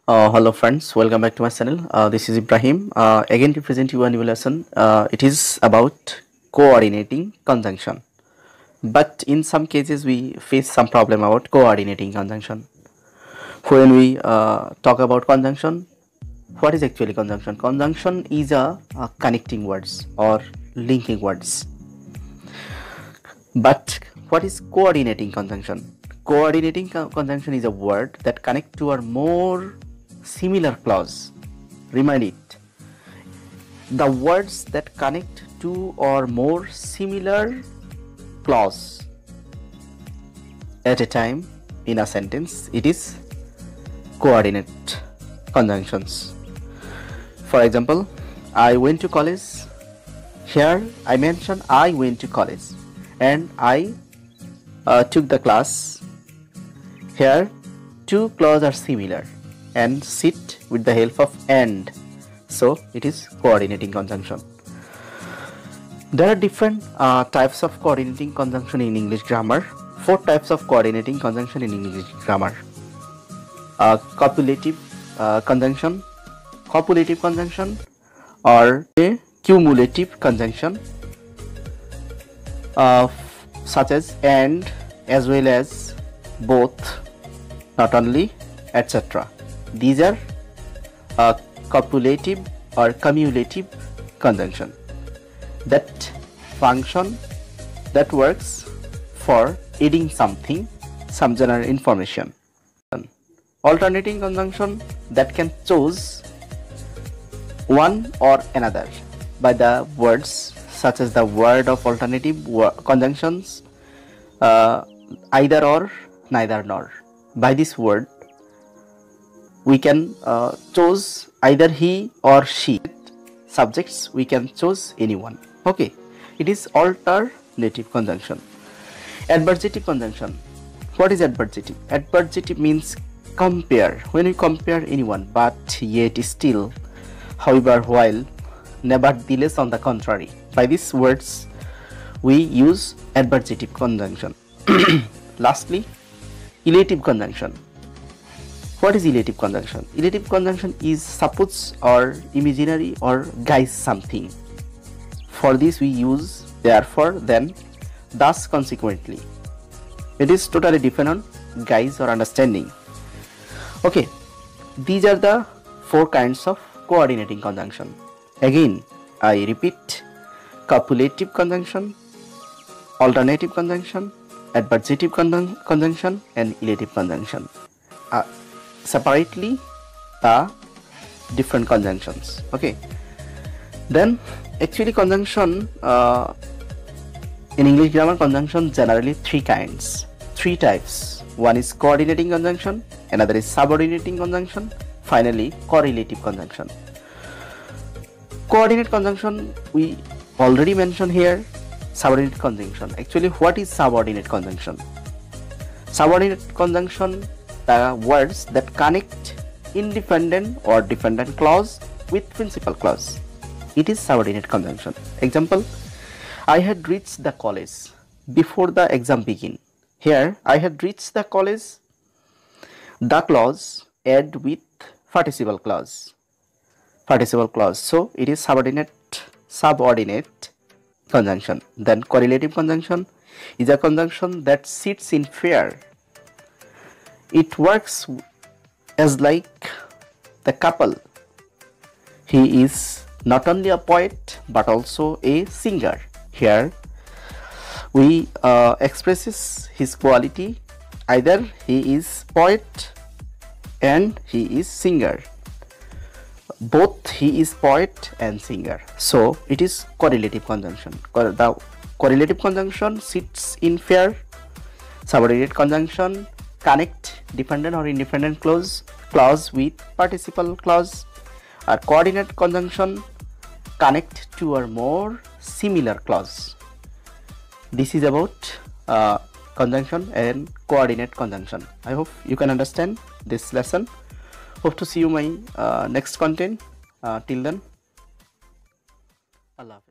Hello friends, welcome back to my channel. This is Ibrahim. Again to present you a new lesson. It is about coordinating conjunction. But in some cases we face some problem about coordinating conjunction. When we talk about conjunction, what is actually conjunction? Conjunction is a connecting words or linking words. But what is coordinating conjunction? Coordinating conjunction is a word that connect to or more similar clause. Remind it. The words that connect to or more similar clause at a time in a sentence, it is coordinate conjunctions. For example, I went to college. Here I mention I went to college and I took the class. Here two clauses are similar and sit with the help of and, so it is coordinating conjunction. There are different types of coordinating conjunction in English grammar. 4 types of coordinating conjunction in English grammar: copulative conjunction, copulative conjunction, or a cumulative conjunction, such as and, as well as both, not only, etc. These are copulative or cumulative conjunction that function, that works for adding something, some general information. Alternating conjunction that can choose one or another by the words, such as the word of alternative conjunctions, either or, neither nor. By this word we can choose either he or she. Subjects we can choose anyone. Okay, it is alternative conjunction. Adversative conjunction. What is adversative? Adversative means compare. When we compare anyone, but yet still, however, while, nevertheless, on the contrary. By these words we use adversative conjunction. Lastly, elative conjunction. What is elative conjunction? Elative conjunction is suppose or imaginary or guise something. For this we use therefore, then, thus, consequently. It is totally depend on guise or understanding. Okay, these are the 4 kinds of coordinating conjunction. Again I repeat: copulative conjunction, alternative conjunction, adversative conjunction, and elative conjunction. Separately the different conjunctions. Okay, then actually conjunction in English grammar, conjunction generally 3 kinds, 3 types. One is coordinating conjunction, another is subordinating conjunction, finally correlative conjunction. Coordinate conjunction we already mentioned here. Subordinate conjunction. Actually, what is subordinate conjunction? Subordinate conjunction, the words that connect independent or dependent clause with principal clause. It is subordinate conjunction. Example: I had reached the college before the exam began. Here I had reached the college, the clause add with participle clause. So it is subordinate conjunction. Then correlative conjunction is a conjunction that sits in pair. It works as like the couple. He is not only a poet but also a singer. Here we expresses his quality, either he is poet and he is singer, both he is poet and singer. So it is correlative conjunction. The correlative conjunction sits in pair. Subordinate conjunction connect dependent or independent clause with participle clause. Or coordinate conjunction connect 2 or more similar clause. This is about conjunction and coordinate conjunction. I hope you can understand this lesson. Hope to see you my next content. Till then, Allah Hafiz.